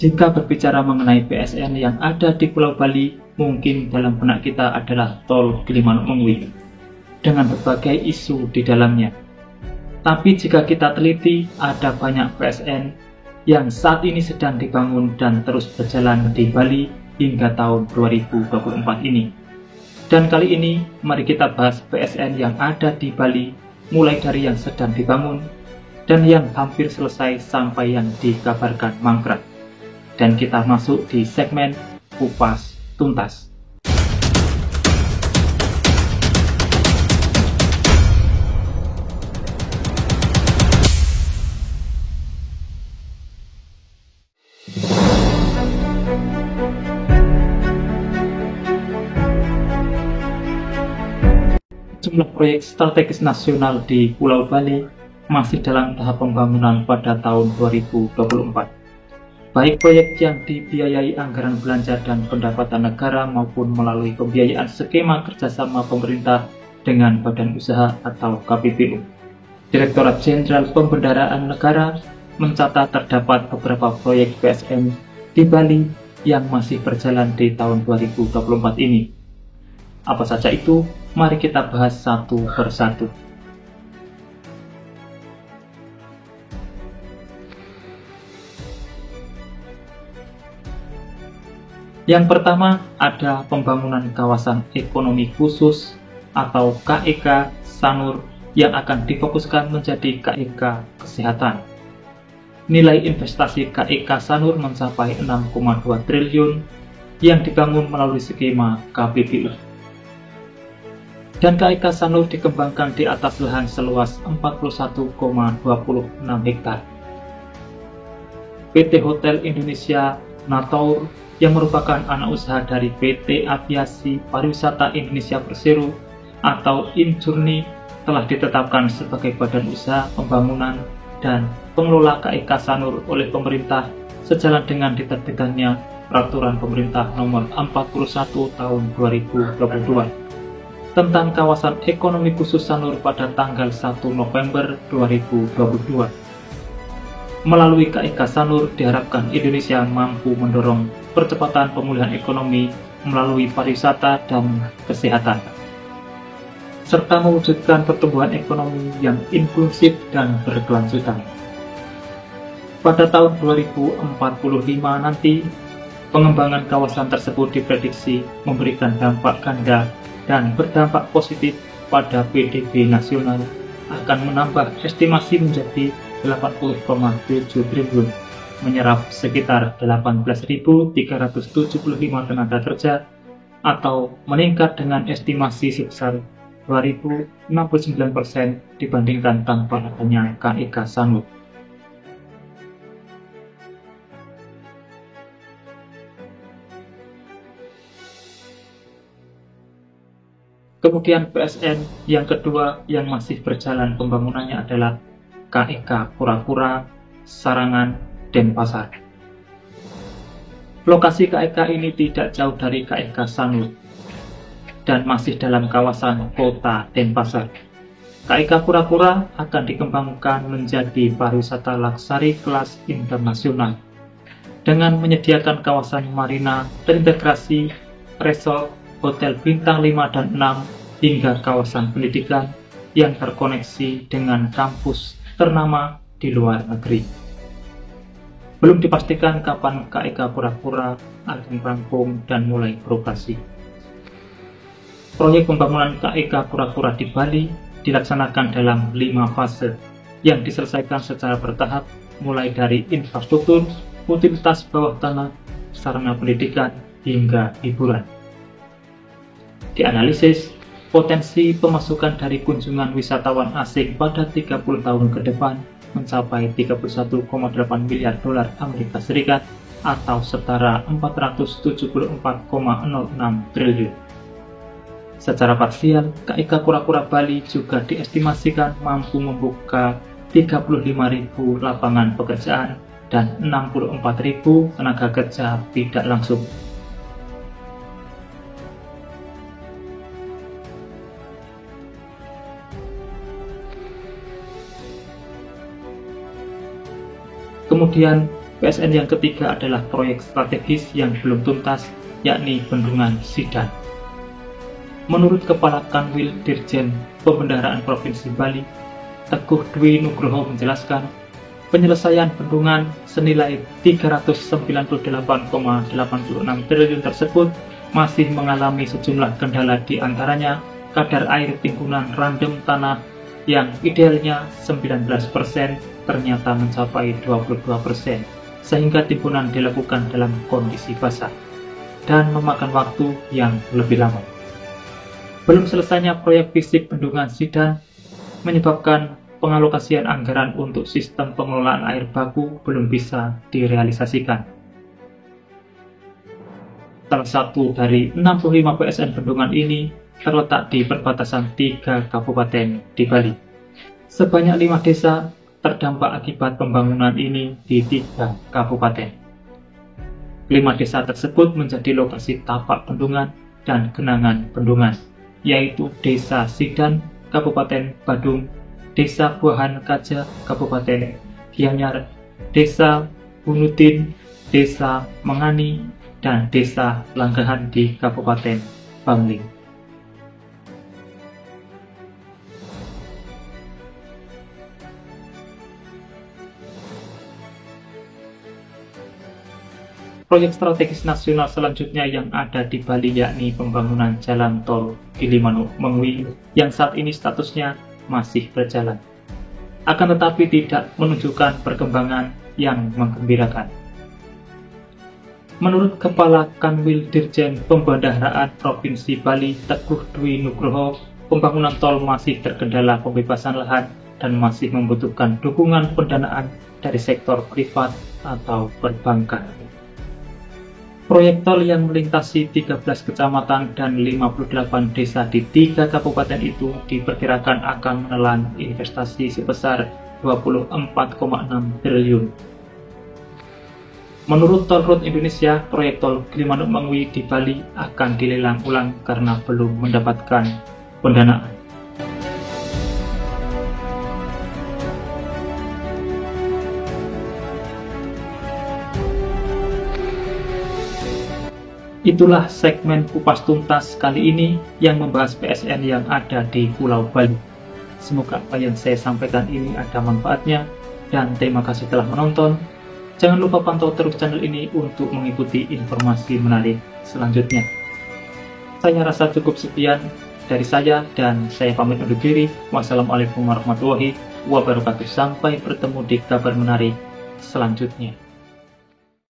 Jika berbicara mengenai PSN yang ada di Pulau Bali, mungkin dalam benak kita adalah Tol Gilimanuk Mengwi dengan berbagai isu di dalamnya. Tapi jika kita teliti, ada banyak PSN yang saat ini sedang dibangun dan terus berjalan di Bali hingga tahun 2024 ini. Dan kali ini, mari kita bahas PSN yang ada di Bali, mulai dari yang sedang dibangun, dan yang hampir selesai sampai yang dikabarkan mangkrak. Dan kita masuk di segmen Kupas Tuntas. Jumlah proyek strategis nasional di Pulau Bali masih dalam tahap pembangunan pada tahun 2024. Baik proyek yang dibiayai anggaran belanja dan pendapatan negara maupun melalui pembiayaan skema kerjasama pemerintah dengan badan usaha atau KPBU. Direktorat Jenderal Pembendaraan Negara mencatat terdapat beberapa proyek PSN di Bali yang masih berjalan di tahun 2024 ini. Apa saja itu? Mari kita bahas satu persatu. Yang pertama ada pembangunan kawasan ekonomi khusus atau KEK Sanur yang akan difokuskan menjadi KEK Kesehatan. Nilai investasi KEK Sanur mencapai 6,2 triliun yang dibangun melalui skema KPBU. Dan KEK Sanur dikembangkan di atas lahan seluas 41,26 hektar. PT Hotel Indonesia Natour yang merupakan anak usaha dari PT Aviasi Pariwisata Indonesia Persero atau Injourney telah ditetapkan sebagai badan usaha pembangunan dan pengelola KEK Sanur oleh pemerintah sejalan dengan diterbitkannya Peraturan Pemerintah Nomor 41 Tahun 2022 tentang kawasan ekonomi khusus Sanur pada tanggal 1 November 2022. Melalui KEK Sanur diharapkan Indonesia mampu mendorong percepatan pemulihan ekonomi melalui pariwisata dan kesehatan, serta mewujudkan pertumbuhan ekonomi yang inklusif dan berkelanjutan. Pada tahun 2045 nanti, pengembangan kawasan tersebut diprediksi memberikan dampak ganda dan berdampak positif pada PDB nasional akan menambah estimasi menjadi 80,7 triliun, menyerap sekitar 18.375 tenaga kerja atau meningkat dengan estimasi sebesar 2.069% dibandingkan tanpa adanya KEK Sanur. Kemudian PSN yang kedua yang masih berjalan pembangunannya adalah KEK Pura-Pura, Sarangan, Denpasar. Lokasi KEK ini tidak jauh dari KEK Sanur dan masih dalam kawasan kota Denpasar. KEK Pura-Pura akan dikembangkan menjadi pariwisata laksari kelas internasional dengan menyediakan kawasan marina terintegrasi, resort, hotel bintang 5 dan 6, hingga kawasan pendidikan yang terkoneksi dengan kampus ternama di luar negeri. Belum dipastikan kapan KEK Pura-Pura akan rampung dan mulai beroperasi. Proyek pembangunan KEK Pura-Pura di Bali dilaksanakan dalam 5 fase yang diselesaikan secara bertahap mulai dari infrastruktur, utilitas bawah tanah, sarana pendidikan, hingga hiburan. Dianalisis, potensi pemasukan dari kunjungan wisatawan asing pada 30 tahun ke depan mencapai 31,8 miliar dolar Amerika Serikat atau setara 474,06 triliun. Secara parsial, KEK Pura-Pura Bali juga diestimasikan mampu membuka 35.000 lapangan pekerjaan dan 64.000 tenaga kerja tidak langsung. Kemudian PSN yang ketiga adalah proyek strategis yang belum tuntas, yakni Bendungan Sidan. Menurut Kepala Kanwil Dirjen Pembendaharaan Provinsi Bali, Teguh Dwi Nugroho menjelaskan, penyelesaian bendungan senilai 398,86 triliun tersebut masih mengalami sejumlah kendala, di antaranya kadar air timbunan random tanah yang idealnya 19% ternyata mencapai 22%, sehingga timbunan dilakukan dalam kondisi basah dan memakan waktu yang lebih lama. Belum selesainya proyek fisik Bendungan Sidan menyebabkan pengalokasian anggaran untuk sistem pengelolaan air baku belum bisa direalisasikan. Salah satu dari 65 PSN bendungan ini terletak di perbatasan 3 kabupaten di Bali. Sebanyak 5 desa terdampak akibat pembangunan ini di 3 kabupaten. 5 desa tersebut menjadi lokasi tapak bendungan dan genangan bendungan, yaitu Desa Sidan, Kabupaten Badung, Desa Buahan Kaja, Kabupaten Gianyar, Desa Bunutin, Desa Mengani, dan Desa Langgahan di Kabupaten Bangli. Proyek strategis nasional selanjutnya yang ada di Bali yakni pembangunan jalan tol Gilimanuk-Mengwi yang saat ini statusnya masih berjalan. Akan tetapi tidak menunjukkan perkembangan yang menggembirakan. Menurut Kepala Kanwil Dirjen Pembendaharaan Provinsi Bali, Teguh Dwi Nugroho, pembangunan tol masih terkendala pembebasan lahan dan masih membutuhkan dukungan pendanaan dari sektor privat atau perbankan. Proyek tol yang melintasi 13 kecamatan dan 58 desa di 3 kabupaten itu diperkirakan akan menelan investasi sebesar 24,6 triliun. Menurut Toll Road Indonesia, proyek tol Gilimanuk-Mengwi di Bali akan dilelang ulang karena belum mendapatkan pendanaan. Itulah segmen Kupas Tuntas kali ini yang membahas PSN yang ada di Pulau Bali. Semoga apa yang saya sampaikan ini ada manfaatnya, dan terima kasih telah menonton. Jangan lupa pantau terus channel ini untuk mengikuti informasi menarik selanjutnya. Saya rasa cukup sekian dari saya dan saya pamit undur diri. Wassalamualaikum warahmatullahi wabarakatuh. Sampai bertemu di kabar menarik selanjutnya.